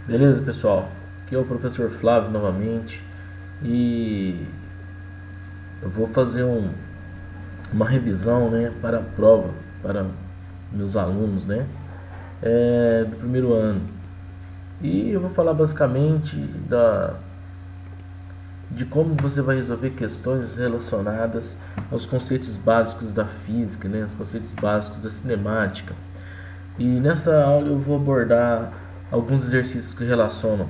Beleza, pessoal? Aqui é o professor Flávio novamente e eu vou fazer uma revisão, né, para a prova, para meus alunos, né, do primeiro ano. E eu vou falar basicamente de como você vai resolver questões relacionadas aos conceitos básicos da física, né, os conceitos básicos da cinemática. E nessa aula eu vou abordar alguns exercícios que relacionam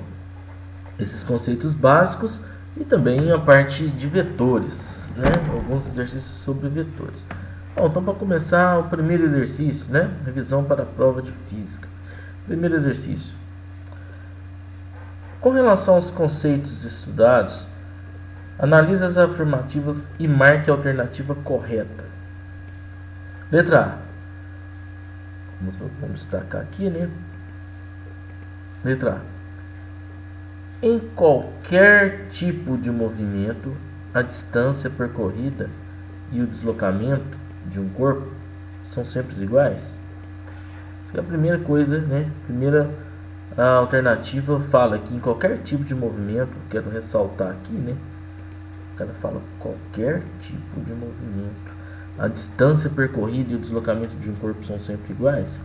esses conceitos básicos e também a parte de vetores, né? Alguns exercícios sobre vetores. Bom, então para começar o primeiro exercício, né? Revisão para a prova de física. Primeiro exercício. Com relação aos conceitos estudados, analise as afirmativas e marque a alternativa correta. Letra A. Vamos destacar aqui, né? Letra A. Em qualquer tipo de movimento, a distância percorrida e o deslocamento de um corpo são sempre iguais? Essa é a primeira coisa, né? Primeira alternativa fala que em qualquer tipo de movimento, quero ressaltar aqui, né? O cara fala qualquer tipo de movimento, a distância percorrida e o deslocamento de um corpo são sempre iguais?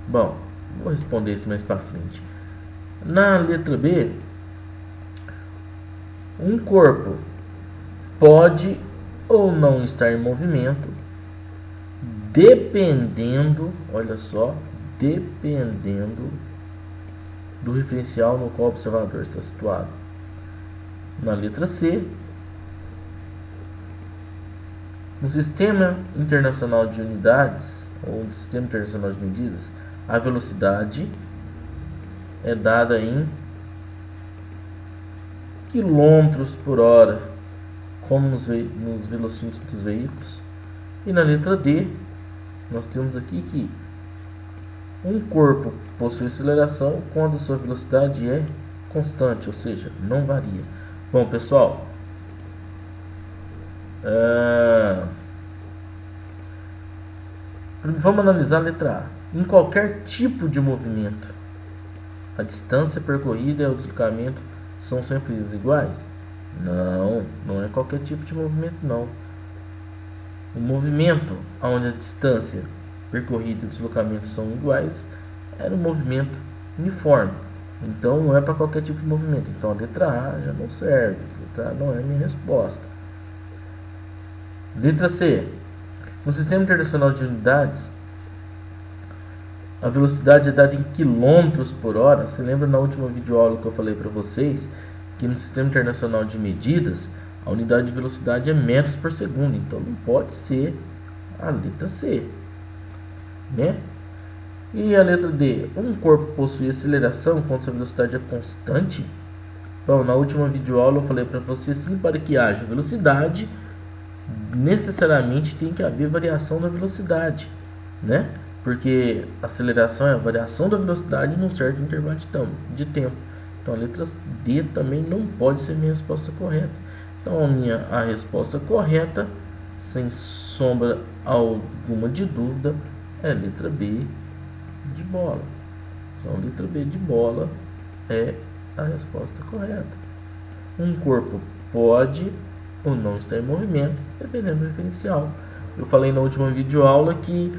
Bom, vou responder isso mais para frente. Na letra B, um corpo pode ou não estar em movimento, dependendo, olha só, dependendo do referencial no qual o observador está situado. Na letra C, no Sistema Internacional de Unidades, ou no Sistema Internacional de Medidas, a velocidade é dada em quilômetros por hora, como nos velocímetros dos veículos. E na letra D, nós temos aqui que um corpo possui aceleração quando a sua velocidade é constante, ou seja, não varia. Bom, pessoal, vamos analisar a letra A. Em qualquer tipo de movimento, a distância percorrida e o deslocamento são sempre iguais? Não, não é qualquer tipo de movimento, não. O movimento onde a distância percorrida e o deslocamento são iguais era um movimento uniforme. Então não é para qualquer tipo de movimento. Então a letra A já não serve. A letra A não é minha resposta. Letra C. No Sistema Internacional de Unidades, a velocidade é dada em quilômetros por hora. Você lembra na última videoaula que eu falei para vocês que no Sistema Internacional de Medidas a unidade de velocidade é metros por segundo. Então não pode ser a letra C, né? E a letra D. Um corpo possui aceleração quando sua velocidade é constante? Bom, na última videoaula eu falei para você, sim, para que haja velocidade, necessariamente tem que haver variação da velocidade, né? Porque aceleração é a variação da velocidade num certo intervalo de tempo. Então a letra D também não pode ser minha resposta correta. Então a resposta correta, sem sombra alguma de dúvida, é a letra B de bola. Então a letra B de bola é a resposta correta. Um corpo pode ou não estar em movimento, dependendo do referencial. Eu falei na última videoaula que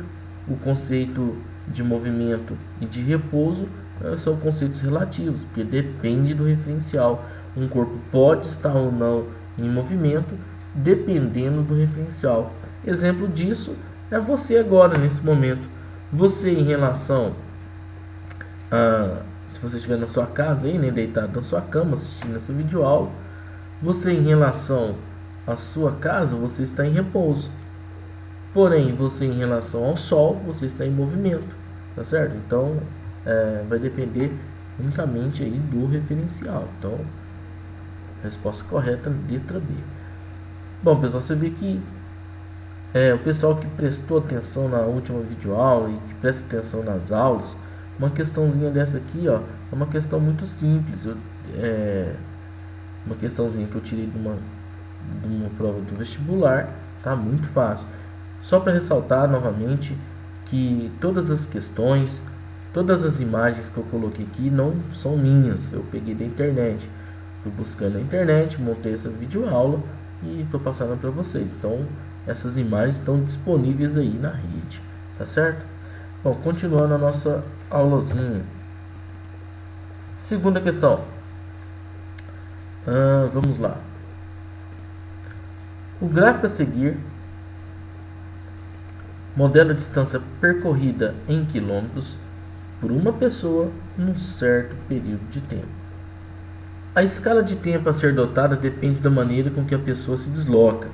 o conceito de movimento e de repouso são conceitos relativos, porque depende do referencial. Um corpo pode estar ou não em movimento, dependendo do referencial. Exemplo disso é você agora, nesse momento. Você em relação a, se você estiver na sua casa, aí, né, deitado na sua cama, assistindo essa videoaula, você em relação à sua casa, você está em repouso. Porém, você em relação ao Sol, você está em movimento, tá certo? Então, vai depender unicamente aí do referencial. Então, resposta correta, letra B. Bom, pessoal, você vê que o pessoal que prestou atenção na última videoaula e que presta atenção nas aulas, uma questãozinha dessa aqui, ó, é uma questão muito simples. Uma questãozinha que eu tirei de uma prova do vestibular, tá? Muito fácil. Só para ressaltar novamente que todas as questões Todas as imagens que eu coloquei aqui não são minhas, eu peguei da internet. Fui buscando na internet, montei essa videoaula e estou passando para vocês. Então, essas imagens estão disponíveis aí na rede, tá certo? Bom, continuando a nossa aulazinha. Segunda questão. Vamos lá. O gráfico a seguir modela a distância percorrida em quilômetros por uma pessoa num certo período de tempo. A escala de tempo a ser adotada depende da maneira com que a pessoa se desloca.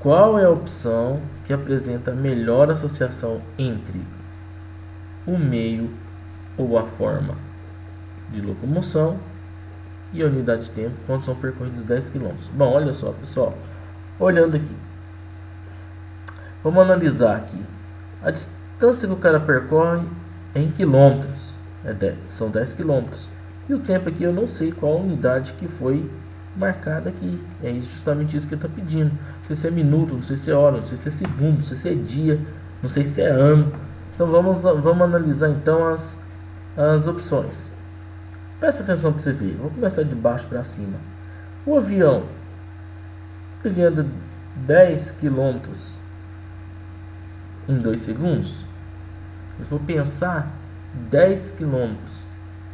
Qual é a opção que apresenta a melhor associação entre o meio ou a forma de locomoção e a unidade de tempo quando são percorridos 10 km? Bom, olha só, pessoal. Olhando aqui. Vamos analisar aqui. A distância que o cara percorre é em quilômetros. São 10 quilômetros. E o tempo aqui eu não sei qual unidade que foi marcada aqui. É justamente isso que ele está pedindo. Não sei se é minuto, não sei se é hora, não sei se é segundo, não sei se é dia, não sei se é ano. Então vamos analisar então as opções. Presta atenção para você ver. Vou começar de baixo para cima. O avião ele anda 10 km em 2 segundos. Eu vou pensar 10 km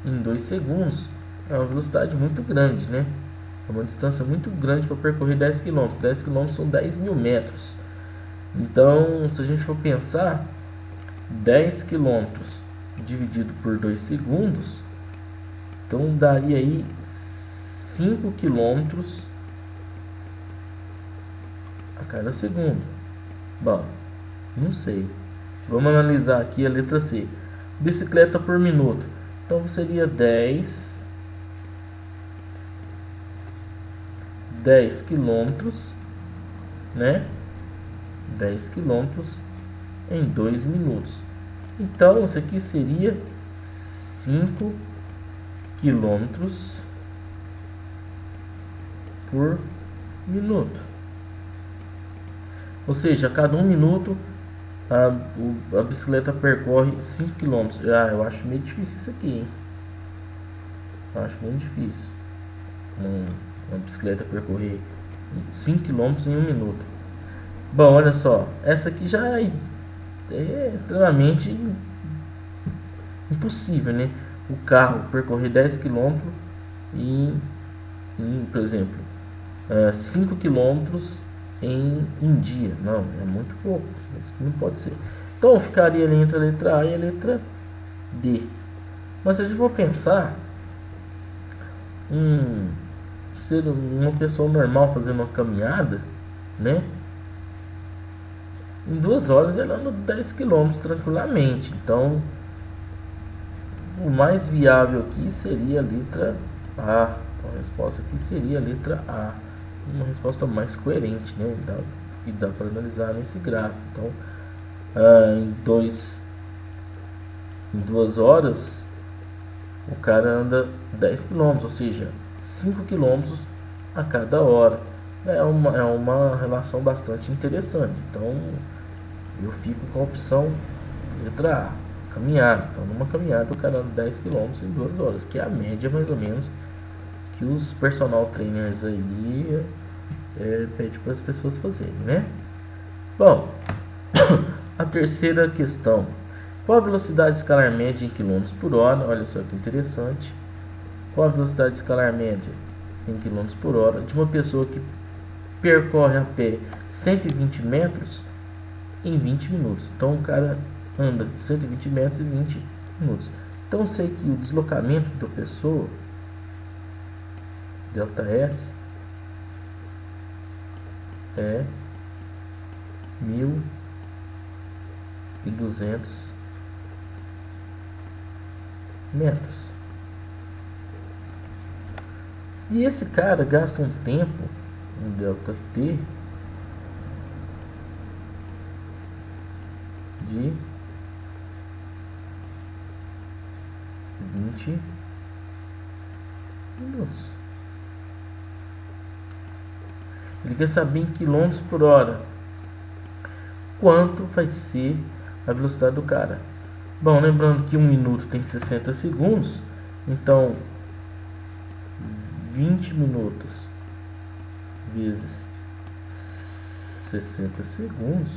em 2 segundos é uma velocidade muito grande, né? É uma distância muito grande para percorrer 10 km. 10 km são 10.000 metros. Então, se a gente for pensar 10 km dividido por 2 segundos, então daria aí 5 km a cada segundo. Bom, não sei. Vamos analisar aqui a letra C. Bicicleta por minuto. Então seria 10 quilômetros, né? 10 quilômetros em 2 minutos. Então isso aqui seria 5 quilômetros por minuto. Ou seja, a cada 1 minuto a bicicleta percorre 5 km. Eu acho meio difícil isso aqui, hein? Eu acho muito difícil uma bicicleta percorrer 5 km em 1 minuto. Bom, olha só. Essa aqui já é extremamente impossível, né? O carro percorrer 10 km por exemplo, 5 km em um dia. Não, é muito pouco. Isso não pode ser. Então ficaria ali entre a letra A e a letra D. Mas se a gente for pensar ser uma pessoa normal fazendo uma caminhada, né? Em 2 horas ela anda 10 km tranquilamente. Então o mais viável aqui seria a letra A. Então, a resposta aqui seria a letra A. Uma resposta mais coerente, né? Dá para analisar nesse gráfico. Então, em 2 horas, o cara anda 10 km, ou seja, 5 km a cada hora. É uma relação bastante interessante. Então, eu fico com a opção letra A, caminhada. Então, numa caminhada, o cara anda 10 km em 2 horas, que é a média mais ou menos que os personal trainers aí pede para as pessoas fazerem, né? Bom, a terceira questão. Qual a velocidade escalar média em km por hora? Olha só que interessante. Qual a velocidade escalar média em km por hora de uma pessoa que percorre a pé 120 metros em 20 minutos? Então o cara anda 120 metros em 20 minutos. Então eu sei que o deslocamento da pessoa, ΔS, é 1.200 metros. E esse cara gasta um tempo, um ΔT, de 20 minutos. Ele quer saber em quilômetros por hora quanto vai ser a velocidade do cara. Bom, lembrando que 1 minuto tem 60 segundos, então 20 minutos vezes 60 segundos,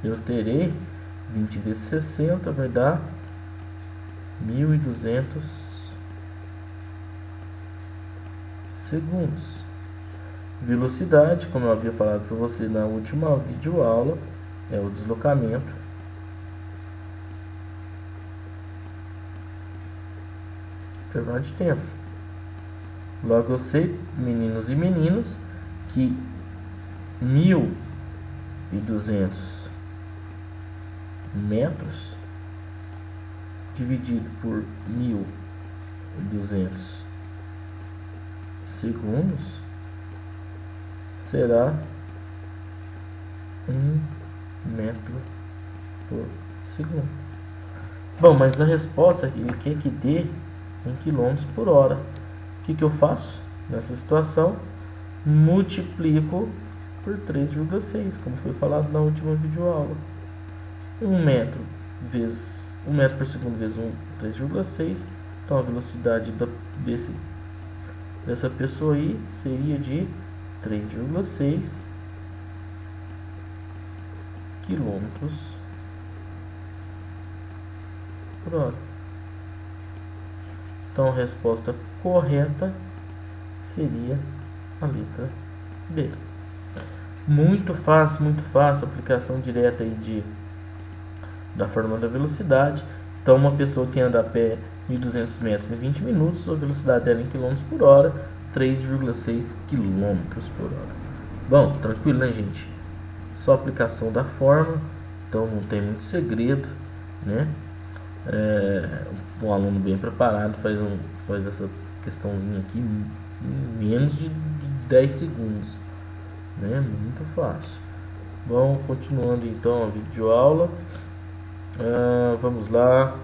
eu terei 20 vezes 60 vai dar 1.200 segundos. Velocidade, como eu havia falado para você na última videoaula, é o deslocamento intervalo de tempo. Logo eu sei, meninos e meninas, que 1.200 metros dividido por 1.200 segundos será 1 metro por segundo. Bom, mas a resposta ele quer que dê em quilômetros por hora. O que eu faço nessa situação? Multiplico por 3,6, como foi falado na última videoaula. 1 metro vezes 1 metro por segundo vezes 3,6. Então a velocidade dessa pessoa aí seria de 3,6 quilômetros por hora. Então a resposta correta seria a letra B. Muito fácil, aplicação direta aí da fórmula da velocidade. Então uma pessoa que anda a pé 1.200 metros em 20 minutos, a velocidade dela em quilômetros por hora, 3,6 quilômetros por hora. Bom, tranquilo, né, gente? Só aplicação da fórmula, então não tem muito segredo, né? Um aluno bem preparado faz essa questãozinha aqui em menos de 10 segundos, né? Muito fácil. Bom, continuando então a videoaula, vamos lá.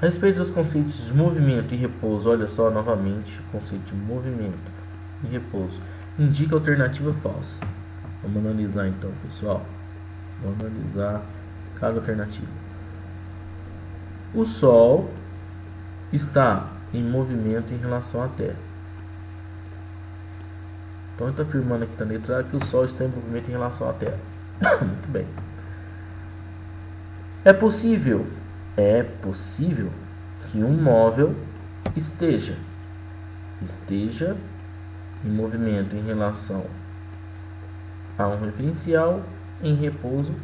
A respeito dos conceitos de movimento e repouso, olha só novamente o conceito de movimento e repouso. Indica a alternativa falsa. Vamos analisar então, pessoal. Vamos analisar cada alternativa. O Sol está em movimento em relação à Terra. Então ele está afirmando aqui na letra A que o Sol está em movimento em relação à Terra. Muito bem. É possível que um móvel esteja em movimento em relação a um referencial, em repouso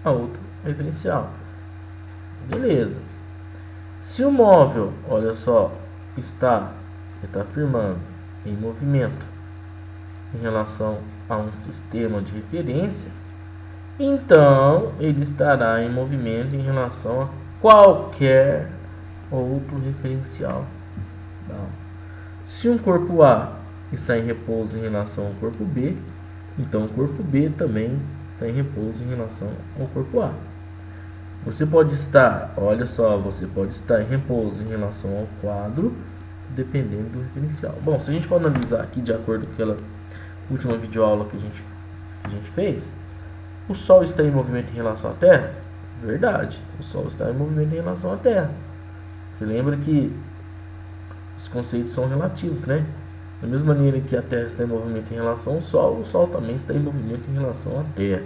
a outro referencial. Beleza. Se o móvel, olha só, ele está afirmando em movimento em relação a um sistema de referência, então ele estará em movimento em relação a qualquer outro referencial. Não. Se um corpo A está em repouso em relação ao corpo B, então o corpo B também está em repouso em relação ao corpo A. Você pode estar, olha só, você pode estar em repouso em relação ao quadro, dependendo do referencial. Bom, se a gente for analisar aqui de acordo com aquela última videoaula que a gente fez, o Sol está em movimento em relação à Terra? Verdade, o Sol está em movimento em relação à Terra. Você lembra que os conceitos são relativos, né? Da mesma maneira que a Terra está em movimento em relação ao Sol, o Sol também está em movimento em relação à Terra.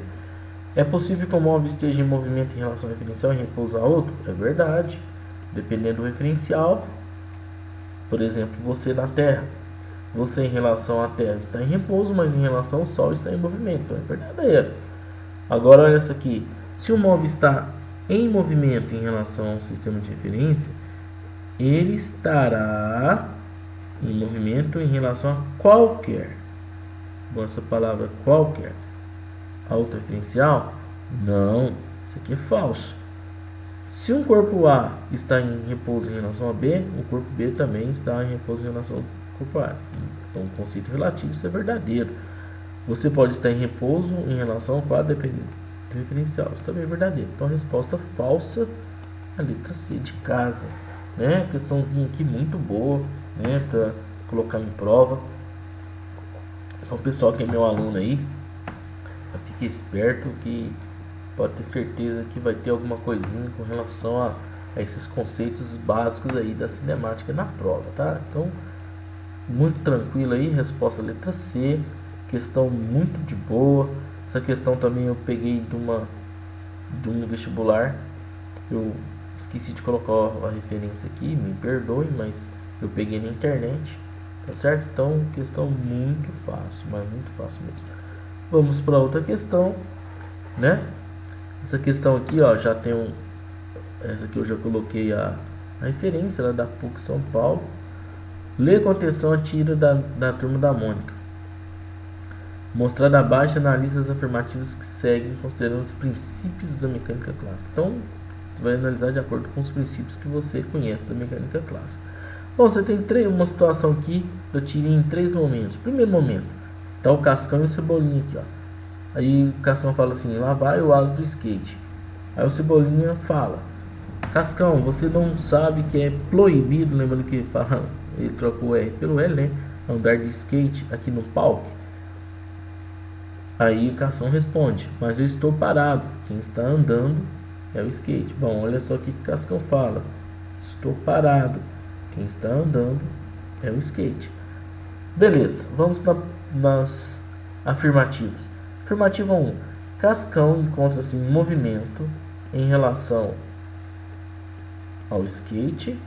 É possível que o móvel esteja em movimento em relação ao referencial e repouso a outro? É verdade. Dependendo do referencial, por exemplo, você na Terra, você em relação à Terra está em repouso, mas em relação ao Sol está em movimento. Então é verdadeiro. Agora olha essa aqui. Se o móvel está em movimento em relação a um sistema de referência, ele estará em movimento em relação a qualquer. Bom, essa palavra qualquer. Autorreferencial? Não, isso aqui é falso. Se um corpo A está em repouso em relação a B, o corpo B também está em repouso em relação ao corpo A. Então, o conceito relativo, isso é verdadeiro. Você pode estar em repouso em relação ao quadro dependendo do referencial, isso também é verdadeiro. Então, a resposta falsa, a letra C de casa, né? Questãozinha aqui muito boa, né? Para colocar em prova. Então, pessoal que é meu aluno aí, fique esperto que pode ter certeza que vai ter alguma coisinha com relação a esses conceitos básicos aí da cinemática na prova, tá? Então, muito tranquilo aí, resposta letra C, questão muito de boa. Essa questão também eu peguei de um vestibular, eu esqueci de colocar a referência aqui, me perdoe, mas eu peguei na internet, tá certo? Então, questão muito fácil, mas muito fácil mesmo. Vamos para outra questão, né? Essa questão aqui, ó, já tem essa aqui eu já coloquei a referência, ela é da PUC São Paulo. Lê com atenção a tira da turma da Mônica. Mostrada abaixo, analisa as afirmativas que seguem, considerando os princípios da mecânica clássica. Então, você vai analisar de acordo com os princípios que você conhece da mecânica clássica. Bom, você tem uma situação aqui, eu tirei em 3 momentos. Primeiro momento, tá o Cascão e o Cebolinha aqui, ó. Aí o Cascão fala assim, lá vai o asa do skate. Aí o Cebolinha fala, Cascão, você não sabe que é proibido, lembrando que fala, ele trocou o R pelo L, né? Andar de skate aqui no palco. Aí o Cascão responde, mas eu estou parado, quem está andando é o skate. Bom, olha só o que o Cascão fala, estou parado, quem está andando é o skate. Beleza, vamos nas afirmativas. Afirmativa 1, Cascão encontra-se em movimento em relação ao skate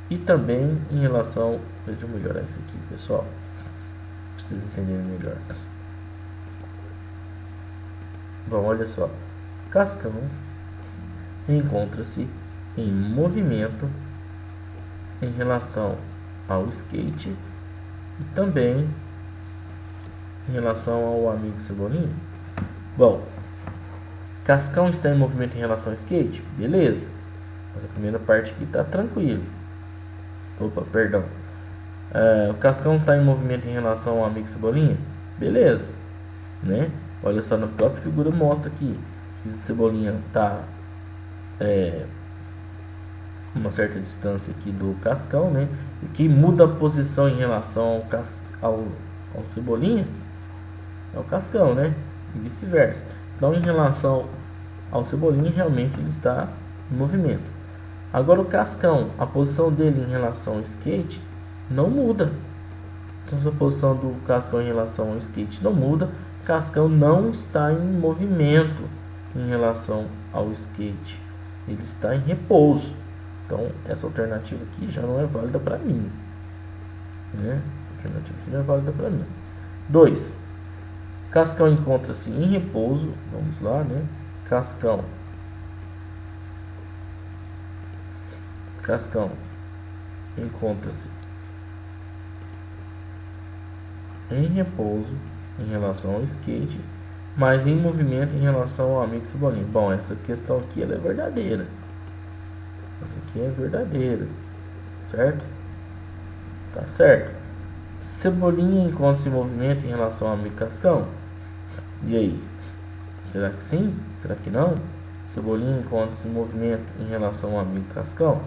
e também em relação... Deixa eu melhorar isso aqui, pessoal, pra vocês entenderem melhor. Bom, olha só, Cascão encontra-se em movimento em relação ao skate e também em relação ao amigo Cebolinha. Bom, Cascão está em movimento em relação ao skate? Beleza. Mas a primeira parte aqui está tranquilo. Opa, perdão. O Cascão está em movimento em relação ao amigo Cebolinha? Beleza. Né? Olha só, na própria figura mostra aqui que o Cebolinha está uma certa distância aqui do Cascão, né? E que muda a posição em relação ao Cebolinha é o Cascão, né? E vice-versa. Então, em relação ao Cebolinha, realmente ele está em movimento. Agora o Cascão, a posição dele em relação ao skate não muda. Então, se a posição do Cascão em relação ao skate não muda, Cascão não está em movimento em relação ao skate. Ele está em repouso. Então, essa alternativa aqui já não é válida para mim, né? A alternativa aqui não é válida para mim. 2. Cascão encontra-se em repouso. Vamos lá, né? Cascão encontra-se em repouso em relação ao skate, mas em movimento em relação ao amigo Cebolinha. Bom, essa questão aqui ela é verdadeira. Essa aqui é verdadeira, certo? Tá certo. Cebolinha encontra-se em movimento em relação ao amigo Cascão? E aí? Será que sim? Será que não? Cebolinha encontra-se em movimento em relação ao amigo Cascão?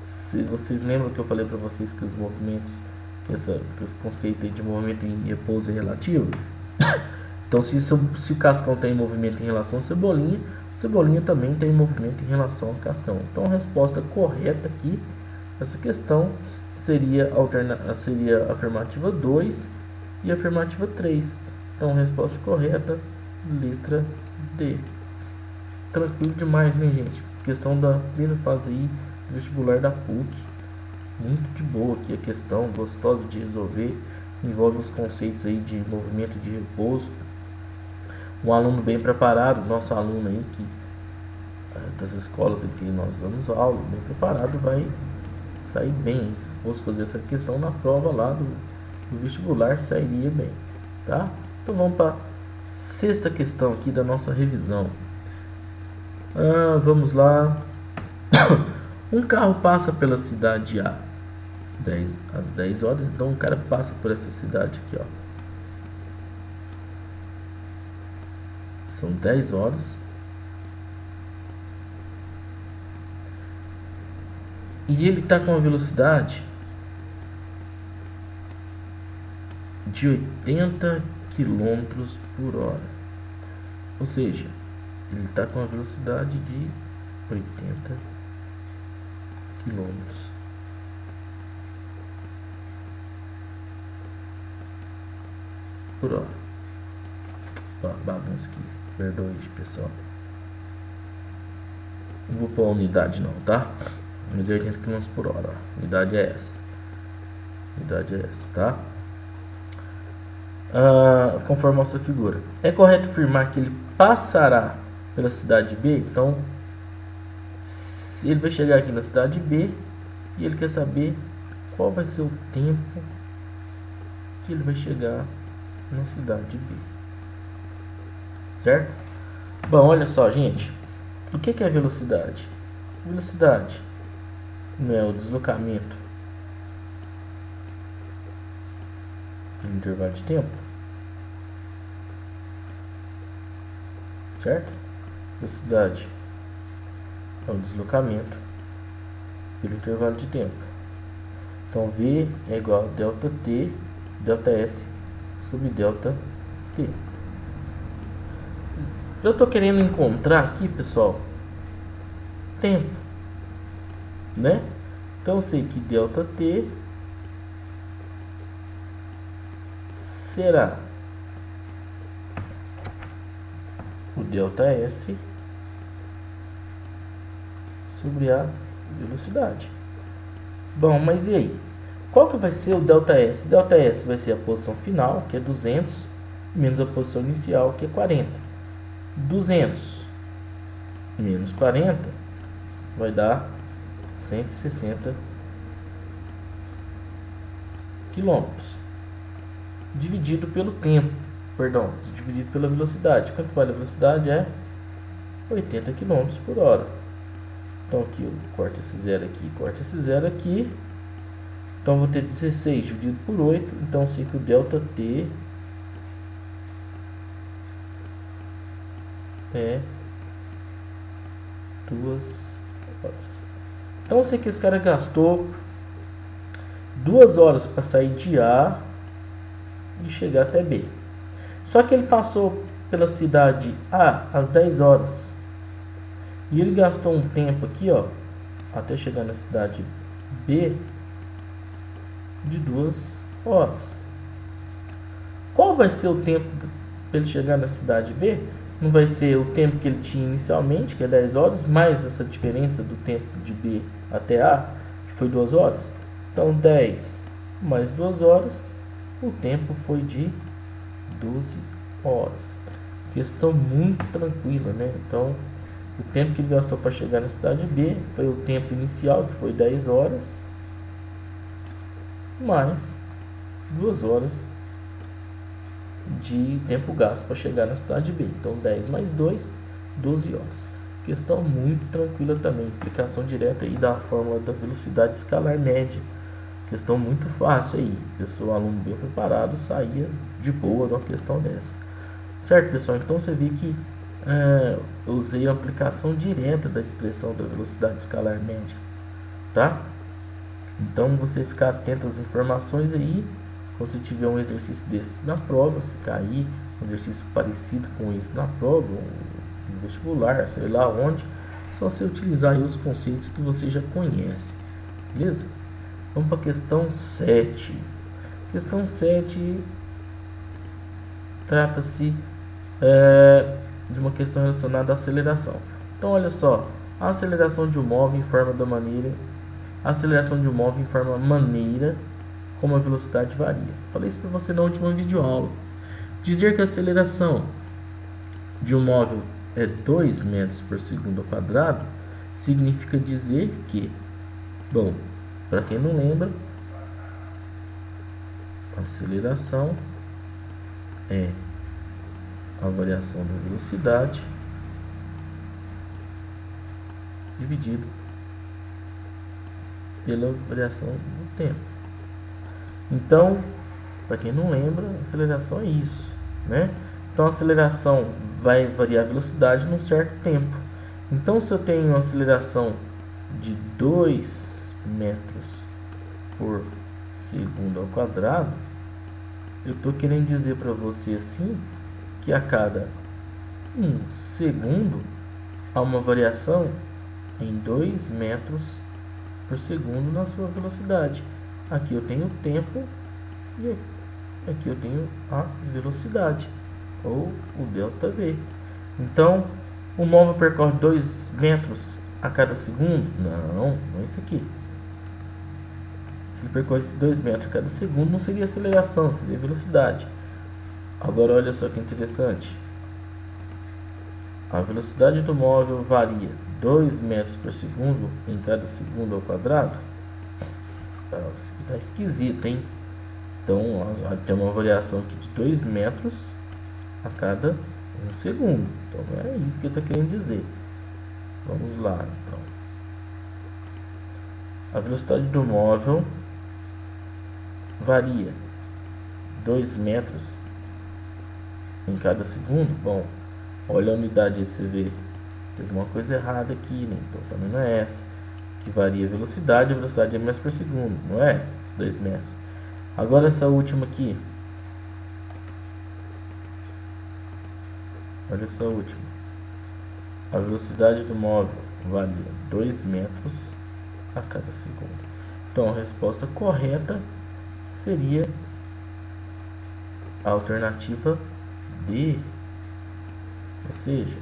Se vocês lembram que eu falei para vocês que os movimentos, que esse conceito aí de movimento em repouso é relativo? Então, se o Cascão tem movimento em relação ao Cebolinha, Cebolinha também tem movimento em relação ao Cascão. Então, a resposta correta aqui, essa questão, seria a afirmativa 2 e a afirmativa 3. Então, a resposta correta, letra D. Tranquilo demais, né, gente? Questão da primeira fase aí, vestibular da PUC. Muito de boa aqui a questão, gostosa de resolver. Envolve os conceitos aí de movimento de repouso. Um aluno bem preparado, nosso aluno aí das escolas em que nós damos aula, bem preparado, vai sair bem. Se fosse fazer essa questão na prova lá do vestibular, sairia bem, tá? Então vamos para a sexta questão aqui da nossa revisão. Vamos lá. Um carro passa pela cidade A às 10 horas, então um cara passa por essa cidade aqui, ó. São 10 horas. E ele está com uma velocidade de 80 km por hora. Ou seja, ele está com a velocidade de 80 km por hora. Ó, bagunça aqui. Perdoe, pessoal. Não vou pôr a unidade não, tá? Mas é 80 km por hora. Ó. Unidade é essa. Unidade é essa, tá? Conforme a sua figura. É correto afirmar que ele passará pela cidade B? Então, se ele vai chegar aqui na cidade B e ele quer saber qual vai ser o tempo que ele vai chegar na cidade B. Certo? Bom, olha só, gente. O que é velocidade? Velocidade não é o deslocamento pelo intervalo de tempo, certo? Velocidade é o deslocamento pelo intervalo de tempo. Então V é igual a delta T, delta S sobre delta T. Eu estou querendo encontrar aqui, pessoal, tempo, né? Então eu sei que delta T será o delta S sobre a velocidade. Bom, mas e aí? Qual que vai ser o delta S? Delta S vai ser a posição final, que é 200, menos a posição inicial, que é 40. 200 menos 40 vai dar 160 quilômetros. Dividido pelo tempo, perdão, dividido pela velocidade. Quanto vale a velocidade? É 80 km por hora. Então aqui eu corto esse zero aqui, corto esse zero aqui. Então vou ter 16 dividido por 8. Então sei que o delta T é 2 horas. Então eu sei que esse cara gastou 2 horas para sair de A e chegar até B. Só que ele passou pela cidade A às 10 horas. E ele gastou um tempo aqui, ó, até chegar na cidade B de 2 horas. Qual vai ser o tempo para ele chegar na cidade B? Não vai ser o tempo que ele tinha inicialmente, que é 10 horas, mais essa diferença do tempo de B até A, que foi 2 horas. Então 10 mais 2 horas, o tempo foi de 12 horas. Questão muito tranquila, né? Então, o tempo que ele gastou para chegar na cidade B foi o tempo inicial, que foi 10 horas, mais 2 horas de tempo gasto para chegar na cidade B. Então 10 mais 2, 12 horas. Questão muito tranquila também, aplicação direta aí da fórmula da velocidade escalar média. Questão muito fácil aí, pessoal, aluno bem preparado saía de boa de uma questão dessa. Certo, pessoal? Então você vê que eu usei a aplicação direta da expressão da velocidade escalar média, tá? Então você ficar atento às informações aí. Quando você tiver um exercício desse na prova, se cair um exercício parecido com esse na prova, no vestibular, sei lá onde, é só você utilizar aí os conceitos que você já conhece, beleza? Vamos para a questão 7. Questão 7 trata-se de uma questão relacionada à aceleração. Então olha só, a aceleração de um móvel informa da maneira, a aceleração de um móvel informa a maneira como a velocidade varia. Falei isso para você na última videoaula. Dizer que a aceleração de um móvel é 2 metros por segundo ao quadrado significa dizer que, bom, para quem não lembra, a aceleração é a variação da velocidade dividido pela variação do tempo. Então, para quem não lembra, a aceleração é isso, né? Então a aceleração vai variar a velocidade num certo tempo. Então se eu tenho uma aceleração de 2 metros por segundo ao quadrado, eu estou querendo dizer para você assim que a cada 1 segundo há uma variação em 2 metros por segundo na sua velocidade. Aqui eu tenho o tempo e aqui eu tenho a velocidade, ou o ΔV. Então, o móvel percorre 2 metros a cada segundo? Não, não é isso aqui. Se ele percorresse 2 metros a cada segundo, não seria aceleração, seria velocidade. Agora, olha só que interessante. A velocidade do móvel varia 2 metros por segundo em cada segundo ao quadrado? Isso aqui está esquisito, hein? Então, tem uma variação aqui de 2 metros a cada 1 segundo. Então, é isso que eu estou querendo dizer. Vamos lá, então. A velocidade do móvel varia 2 metros em cada segundo. Bom, olha a unidade aí para você ver. Teve uma coisa errada aqui, né? Então também não é essa. Que varia a velocidade é metros por segundo, não é? 2 metros. Agora essa última aqui. Olha essa última. A velocidade do móvel varia 2 metros a cada segundo. Então a resposta correta seria a alternativa D. Ou seja,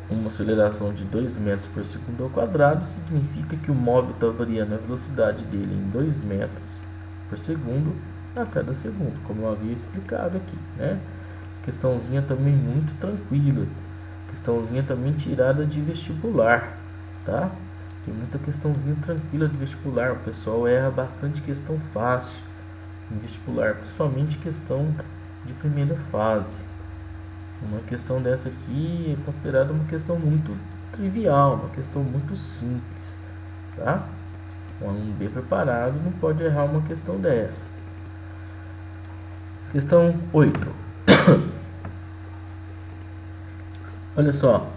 uma aceleração de 2 metros por segundo ao quadrado significa que o móvel está variando a velocidade dele em 2 metros por segundo a cada segundo, como eu havia explicado aqui, né? Questãozinha também muito tranquila, questãozinha também tirada de vestibular, tá? Tem muita questãozinha tranquila de vestibular, o pessoal erra bastante questão fácil em vestibular, principalmente questão de primeira fase. Uma questão dessa aqui é considerada uma questão muito trivial, uma questão muito simples, tá? Um aluno bem preparado não pode errar uma questão dessa. Questão 8. Olha só,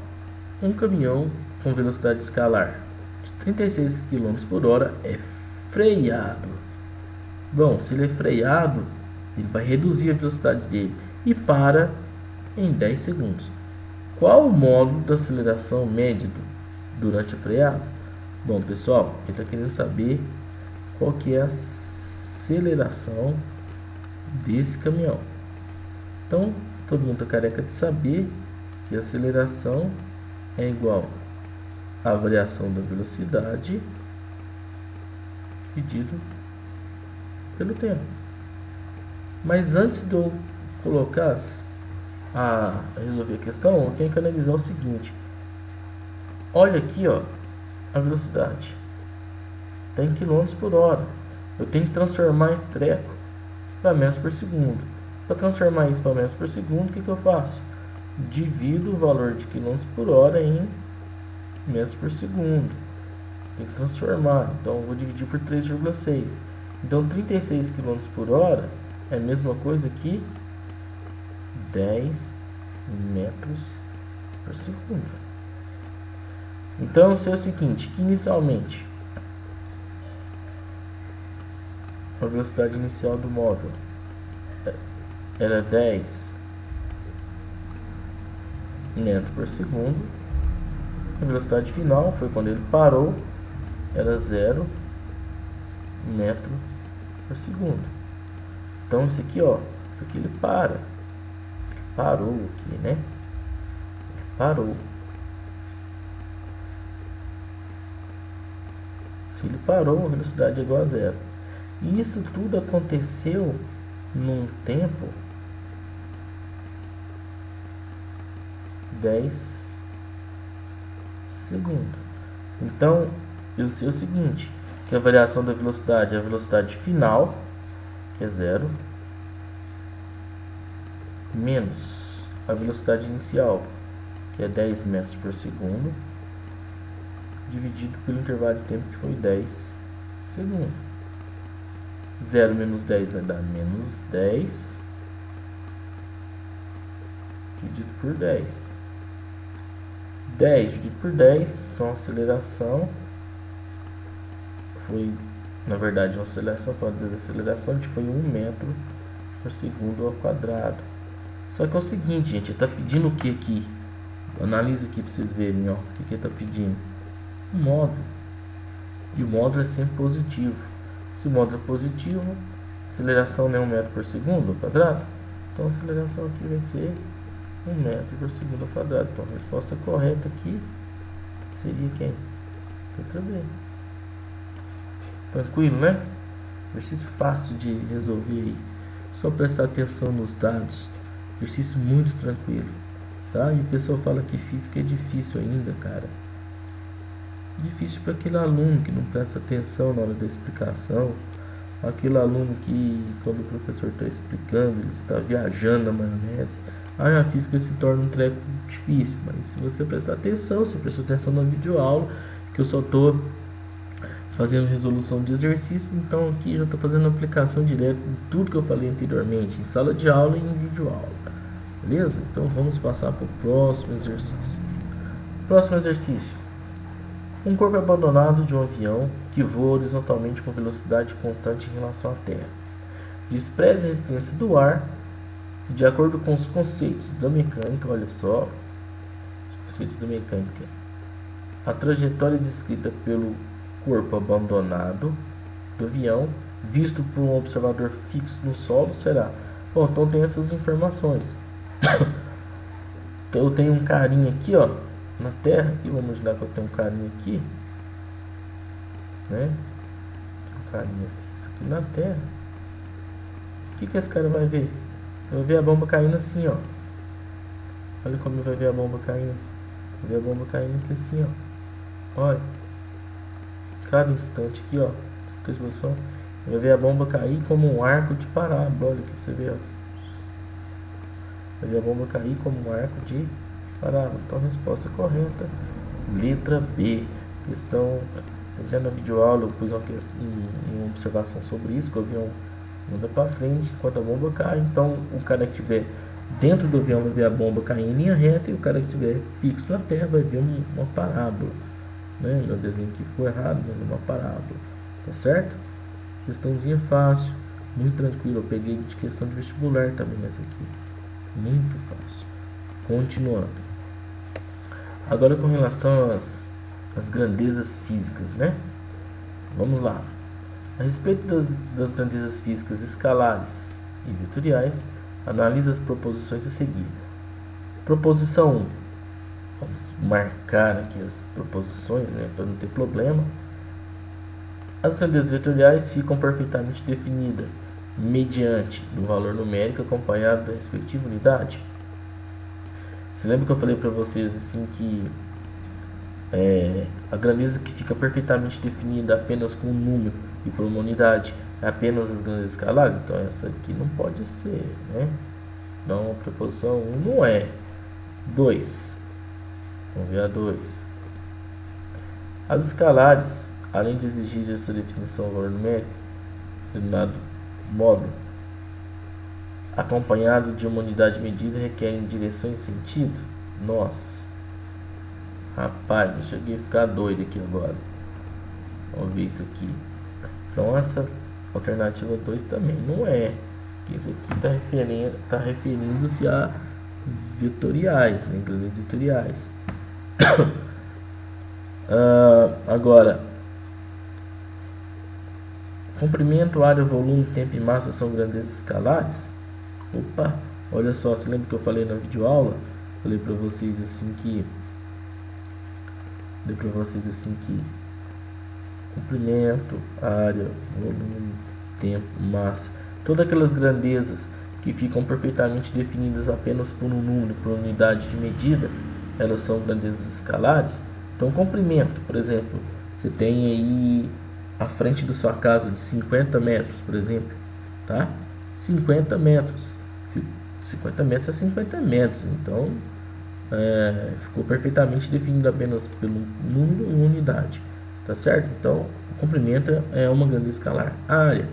um caminhão com velocidade escalar de 36 km por hora é freado. Bom, se ele é freado, ele vai reduzir a velocidade dele e para em 10 segundos. Qual o módulo da aceleração média durante a freada? Bom, pessoal, ele está querendo saber qual que é a aceleração desse caminhão. Então, todo mundo está careca de saber que a aceleração é igual à variação da velocidade dividido pelo tempo. Mas antes de eu colocar a resolver a questão, eu tenho que analisar o seguinte. Olha aqui, ó, a velocidade está em km por hora. Eu tenho que transformar esse treco para metros por segundo. Para transformar isso para metros por segundo, o que eu faço? Divido o valor de km por hora em metros por segundo. Tem que transformar. Então, eu vou dividir por 3,6. Então, 36 km por hora é a mesma coisa que 10 metros por segundo. Então, eu sei o seguinte, que inicialmente a velocidade inicial do móvel era 10 metros por segundo. A velocidade final foi quando ele parou, era 0 metro por segundo. Então, isso aqui, ó, porque ele parou aqui, né? Parou. Se ele parou, a velocidade é igual a 0. E isso tudo aconteceu num tempo 10 segundos. Então, eu sei o seguinte, que a variação da velocidade é a velocidade final, que é 0, menos a velocidade inicial, que é 10 metros por segundo, dividido pelo intervalo de tempo que foi 10 segundos. 0 menos 10 vai dar menos 10, dividido por 10. 10 dividido por 10, então a aceleração foi Na verdade, uma aceleração fora da desaceleração foi 1 metro por segundo ao quadrado. Só que é o seguinte, gente, ele está pedindo o que aqui? Analisa aqui para vocês verem, ó, o que ele está pedindo. Um módulo. E o módulo é sempre positivo. Se o módulo é positivo, a aceleração não é 1 metro por segundo ao quadrado. Então a aceleração aqui vai ser 1 metro por segundo ao quadrado. Então a resposta correta aqui seria quem? Letra B. Tranquilo, né? Exercício fácil de resolver aí. Só prestar atenção nos dados. Exercício muito tranquilo. Tá? E o pessoal fala que física é difícil ainda, cara. Difícil para aquele aluno que não presta atenção na hora da explicação. Aquele aluno que, quando o professor está explicando, ele está viajando na maionese. Aí a física se torna um treco difícil. Mas se você prestar atenção, se prestar atenção na videoaula, que eu só estou fazendo resolução de exercícios, então aqui já estou fazendo aplicação direta de tudo que eu falei anteriormente, em sala de aula e em videoaula. Beleza? Então vamos passar para o próximo exercício. Próximo exercício. Um corpo abandonado de um avião que voa horizontalmente com velocidade constante em relação à Terra. Despreze a resistência do ar de acordo com os conceitos da mecânica. Olha só, os conceitos da mecânica. A trajetória descrita pelo corpo abandonado do avião, visto por um observador fixo no solo, será... Bom, então tem essas informações. Então eu tenho um carinha aqui, ó, na Terra, aqui, vamos imaginar que eu tenho um carinha aqui, né? Um carinha fixo aqui na Terra. O que esse cara vai ver? Ele vai ver a bomba caindo assim, ó. Olha como ele vai ver a bomba caindo. Vai ver a bomba caindo aqui assim, ó. Olha. Cada instante aqui, ó. Essa exposição. Ele vai ver a bomba cair como um arco de parábola. Olha aqui pra você ver, ó. Vai ver a bomba cair como um arco de parábola. Então a resposta correta, letra B. Questão, já na videoaula eu pus uma observação sobre isso, que o avião anda para frente enquanto a bomba cai. Então o cara que estiver dentro do avião vai ver a bomba cair em linha reta, e o cara que estiver fixo na terra vai ver uma parábola, né? Meu desenho aqui ficou errado, mas é uma parábola, tá certo? Questãozinha fácil, muito tranquilo. Eu peguei de questão de vestibular também essa aqui, muito fácil. Continuando. Agora com relação às grandezas físicas, né? Vamos lá. A respeito das grandezas físicas escalares e vetoriais, analisa as proposições a seguir. Proposição 1. Vamos marcar aqui as proposições, né, para não ter problema. As grandezas vetoriais ficam perfeitamente definidas mediante do valor numérico acompanhado da respectiva unidade. Você lembra que eu falei para vocês assim que a grandeza que fica perfeitamente definida apenas com um número e por uma unidade é apenas as grandezas escalares? Então essa aqui não pode ser, né? Então a proposição 1 não é. 2. Vamos ver a 2. As escalares, além de exigir essa definição valor numérico, determinado módulo, acompanhado de uma unidade medida, requerem direção e sentido? Nossa, rapaz, eu cheguei a ficar doido aqui agora. Vamos ver isso aqui. Então essa alternativa 2 também não é, porque isso aqui está referindo-se a vetoriais, né? Grandezas vetoriais. Agora, comprimento, área, volume, tempo e massa são grandezas escalares? Opa, olha só, você lembra que eu falei na videoaula? Falei para vocês assim que comprimento, área, volume, tempo, massa, todas aquelas grandezas que ficam perfeitamente definidas apenas por um número, por unidade de medida, elas são grandezas escalares. Então, comprimento, por exemplo, você tem aí a frente da sua casa de 50 metros, por exemplo, tá? 50 metros. 50 metros é 50 metros, então ficou perfeitamente definido apenas pelo número e unidade, tá certo? Então, o comprimento é uma grandeza escalar. A área,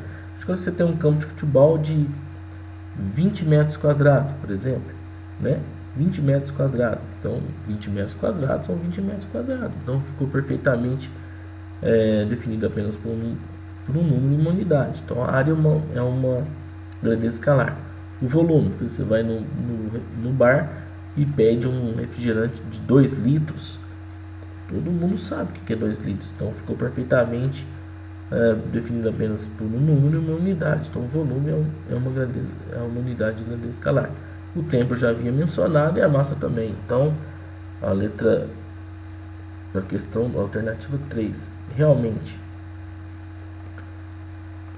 quando você tem um campo de futebol de 20 metros quadrados, por exemplo, né? 20 metros quadrados, então 20 metros quadrados são 20 metros quadrados, então ficou perfeitamente definido apenas por por um número e uma unidade. Então a área é uma grandeza escalar. O volume, você vai no bar e pede um refrigerante de 2 litros, todo mundo sabe o que é 2 litros. Então ficou perfeitamente definido apenas por um número e uma unidade. Então o volume é uma grandeza, é uma unidade de grandeza escalar. O tempo eu já havia mencionado e a massa também. Então a letra da questão, alternativa 3, realmente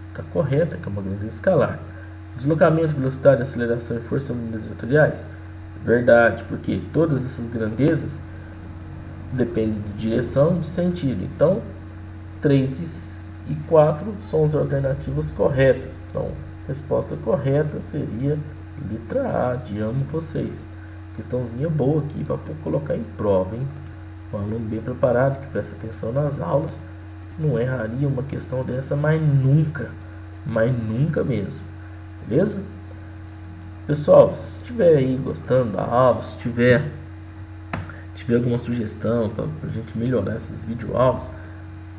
está correta, que é uma grandeza escalar. Deslocamento, velocidade, aceleração e força são medidas vetoriais? Verdade, porque todas essas grandezas dependem de direção e de sentido. Então, 3 e 4 são as alternativas corretas. Então, a resposta correta seria letra A, de amo vocês. Questãozinha boa aqui para colocar em prova, hein? Um aluno bem preparado, que presta atenção nas aulas, não erraria uma questão dessa, mas nunca mesmo. Beleza? Pessoal, se estiver aí gostando da aula, se tiver alguma sugestão para a gente melhorar essas videoaulas,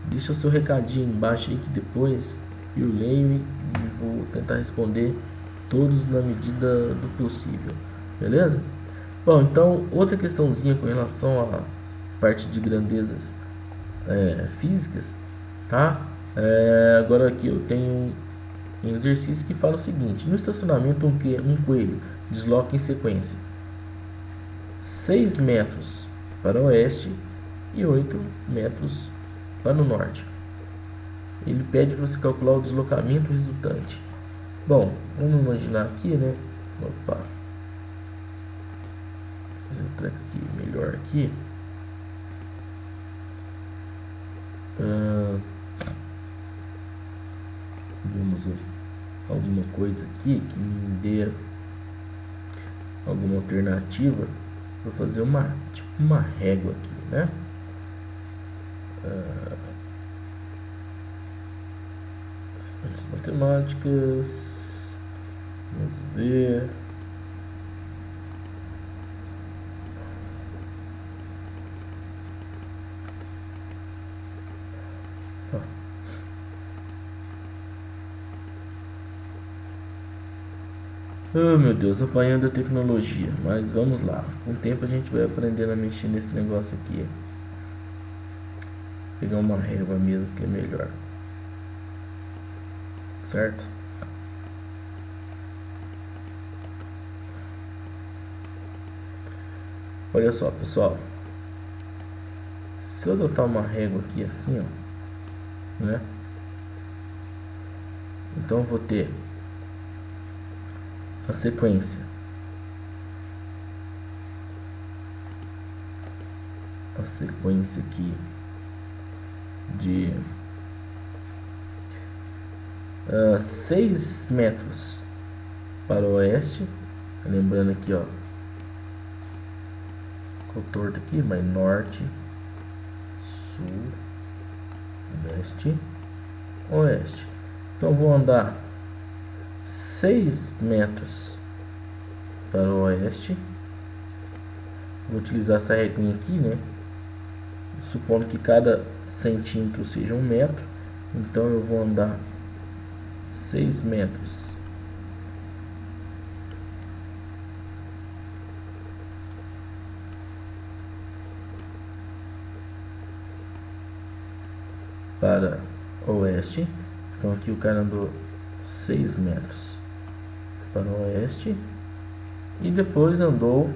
deixa o seu recadinho embaixo aí que depois eu leio e vou tentar responder todos na medida do possível. Beleza? Bom, então outra questãozinha com relação à parte de grandezas físicas, tá? Agora aqui eu tenho um exercício que fala o seguinte: no estacionamento um coelho desloca em sequência 6 metros para o oeste e 8 metros para o norte. Ele pede para você calcular o deslocamento resultante. Bom, vamos imaginar aqui, né? Opa, fazer um treco aqui melhor aqui. Vamos ver alguma coisa aqui que me dê alguma alternativa para fazer uma régua aqui, né? As matemáticas, vamos ver. Oh meu Deus, apanhando a tecnologia. Mas vamos lá. Com o tempo a gente vai aprendendo a mexer nesse negócio aqui. Vou pegar uma régua mesmo que é melhor. Certo? Olha só, pessoal. Se eu adotar uma régua aqui assim, ó, né? Então eu vou ter a sequência aqui de 6 metros para o oeste, lembrando aqui, ó, ficou torto aqui, mas norte, sul, leste, oeste. Então vou andar 6 metros para o oeste. Vou utilizar essa reguinha aqui, né? Supondo que cada centímetro seja 1 metro. Então eu vou andar 6 metros para o oeste. Então aqui o cara andou 6 metros para o oeste e depois andou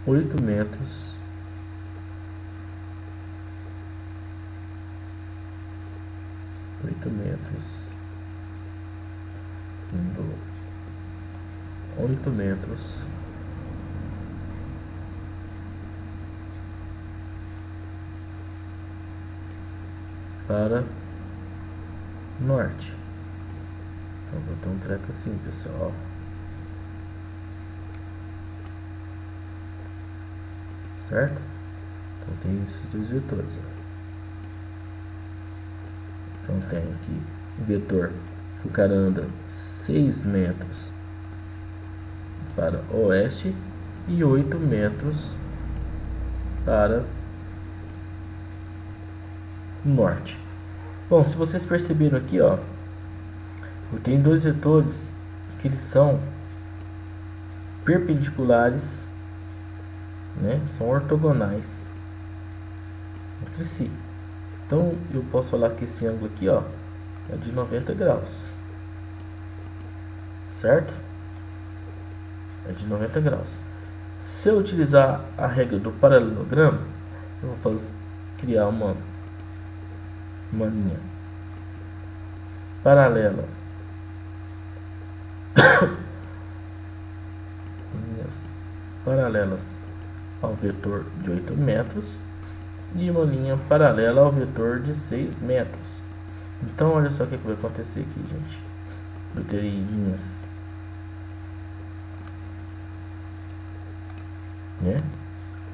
8 metros andou 8 metros para norte. Então vou ter um treco assim, pessoal. Certo? Então tem esses dois vetores, ó. Então tem aqui o vetor que o cara anda 6 metros para oeste e 8 metros para norte. Bom, se vocês perceberam aqui, ó, eu tenho dois vetores que eles são perpendiculares, né? São ortogonais entre si. Então eu posso falar que esse ângulo aqui, ó, é de 90 graus, certo? É de 90 graus. Se eu utilizar a regra do paralelogramo, eu vou criar uma linha paralela, linhas paralelas ao vetor de 8 metros e uma linha paralela ao vetor de 6 metros. Então olha só o que vai acontecer aqui, gente. Eu terei linhas, né,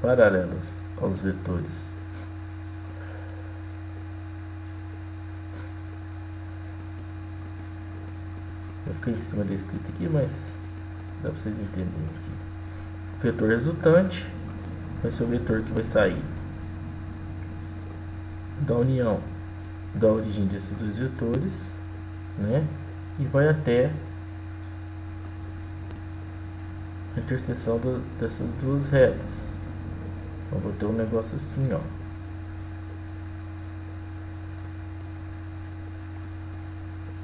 paralelas aos vetores eu fiquei em cima da escrita aqui, mas dá para vocês entenderem aqui. O vetor resultante vai ser o vetor que vai sair da união da origem desses dois vetores, né, e vai até a interseção dessas duas retas. Então vou ter um negócio assim, ó.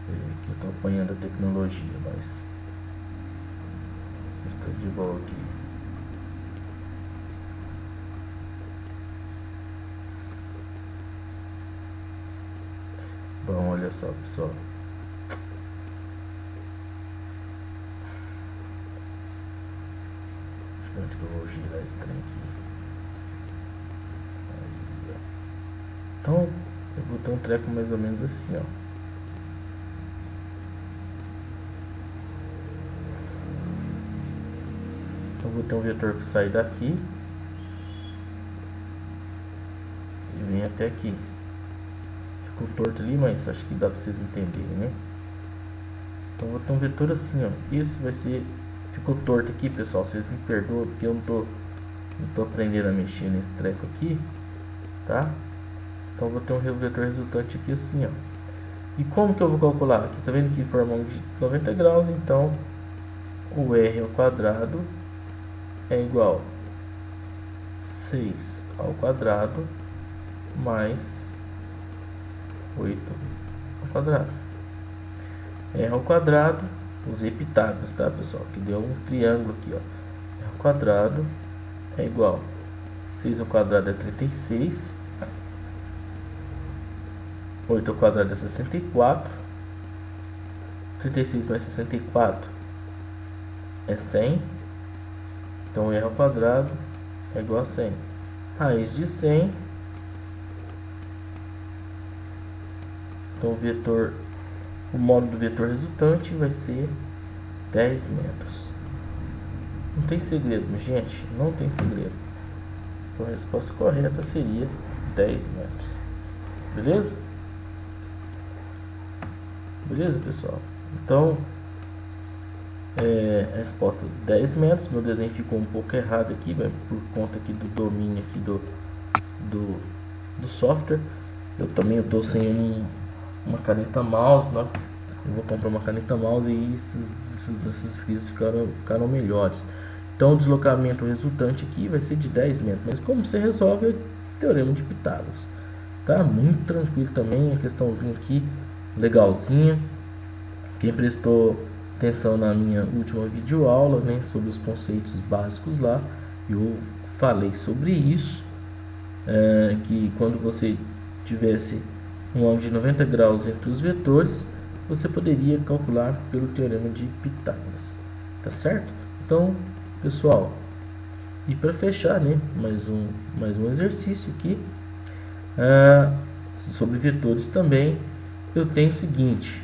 Aqui eu estou apanhando a tecnologia, mas estou de boa aqui. Bom, olha só, pessoal. Onde que eu vou girar esse trem aqui? Aí, então eu vou ter um treco mais ou menos assim, ó. Então vou ter um vetor que sai daqui e vem até aqui. Ficou torto ali, mas acho que dá pra vocês entenderem, né? Então vou ter um vetor assim, ó. Esse vai ser... Ficou torto aqui, pessoal, vocês me perdoam porque eu não tô aprendendo a mexer nesse treco aqui, tá? Então vou ter um vetor resultante aqui assim, ó. E como que eu vou calcular? Aqui está vendo que forma um de 90 graus, então o r ao quadrado é igual a 6 ao quadrado mais 8 ao quadrado. R ao quadrado, usei Pitágoras, tá, pessoal? Que deu um triângulo aqui, ó. R ao quadrado é igual a 6 ao quadrado é 36, 8 ao quadrado é 64, 36 mais 64 é 100, então R ao quadrado é igual a 100. Raiz de 100, então o módulo do vetor resultante vai ser 10 metros. Não tem segredo, gente, não tem segredo. Então a resposta correta seria 10 metros. Beleza? Beleza, pessoal? Então, a resposta 10 metros. Meu desenho ficou um pouco errado aqui, por conta aqui do domínio aqui do software. Eu também estou sem uma caneta mouse, né? Eu vou comprar uma caneta mouse e esses escritos ficaram melhores. Então o deslocamento resultante aqui vai ser de 10 metros. Mas como você resolve é o teorema de Pitágoras. Tá? Muito tranquilo também, a questãozinha aqui legalzinha. Quem prestou atenção na minha última videoaula, né, sobre os conceitos básicos lá, eu falei sobre isso, que quando você tivesse um ângulo de 90 graus entre os vetores, você poderia calcular pelo teorema de Pitágoras, tá certo? Então, pessoal, e para fechar, né, mais um exercício aqui, sobre vetores também, eu tenho o seguinte: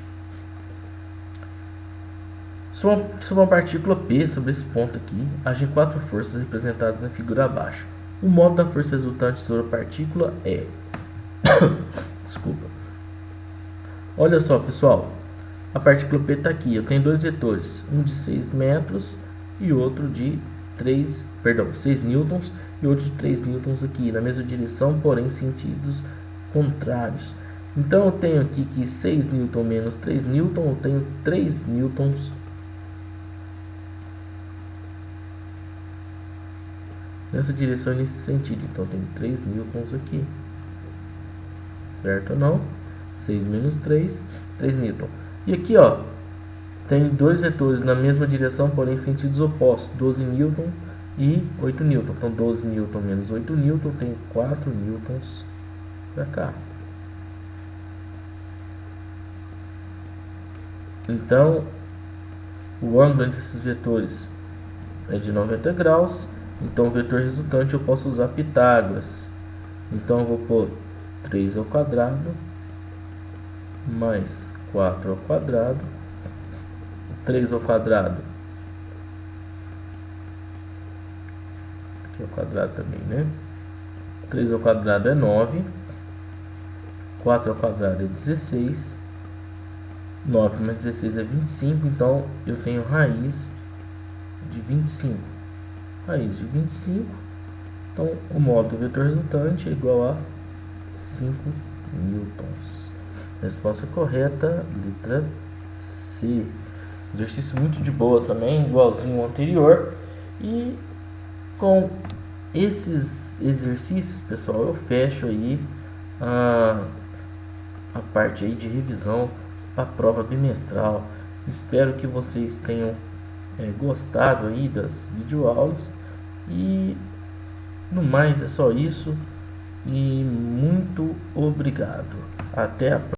sobre uma partícula P, sobre esse ponto aqui, agem 4 forças representadas na figura abaixo. O modo da força resultante sobre a partícula é desculpa, Olha só, pessoal, a partícula P está aqui. Eu tenho dois vetores, um de 6 metros e outro de 6 newtons e outro de 3 newtons aqui, na mesma direção, porém sentidos contrários. Então eu tenho aqui que 6 newton menos 3 newton, eu tenho 3 newtons nessa direção e nesse sentido. Então eu tenho 3 newtons aqui. Certo ou não? 6 menos 3, 3 newton. E aqui, ó, tem dois vetores na mesma direção, porém em sentidos opostos, 12 newton e 8 newton. Então 12 newton menos 8 newton, eu tenho 4 newtons para cá. Então o ângulo entre esses vetores é de 90 graus. Então o vetor resultante eu posso usar Pitágoras. Então eu vou pôr 3 ao quadrado mais 4 ao quadrado, 3 ao quadrado, aqui ao quadrado também, né? 3 ao quadrado é 9, 4 ao quadrado é 16, 9 mais 16 é 25, então eu tenho raiz de 25. Raiz de 25, então o módulo do vetor resultante é igual a 5 newtons. Resposta correta, letra C. Exercício muito de boa também, igualzinho ao anterior. E com esses exercícios, pessoal, eu fecho aí a parte aí de revisão para a prova bimestral. Espero que vocês tenham gostado aí das videoaulas. E no mais é só isso. E muito obrigado. Até a próxima.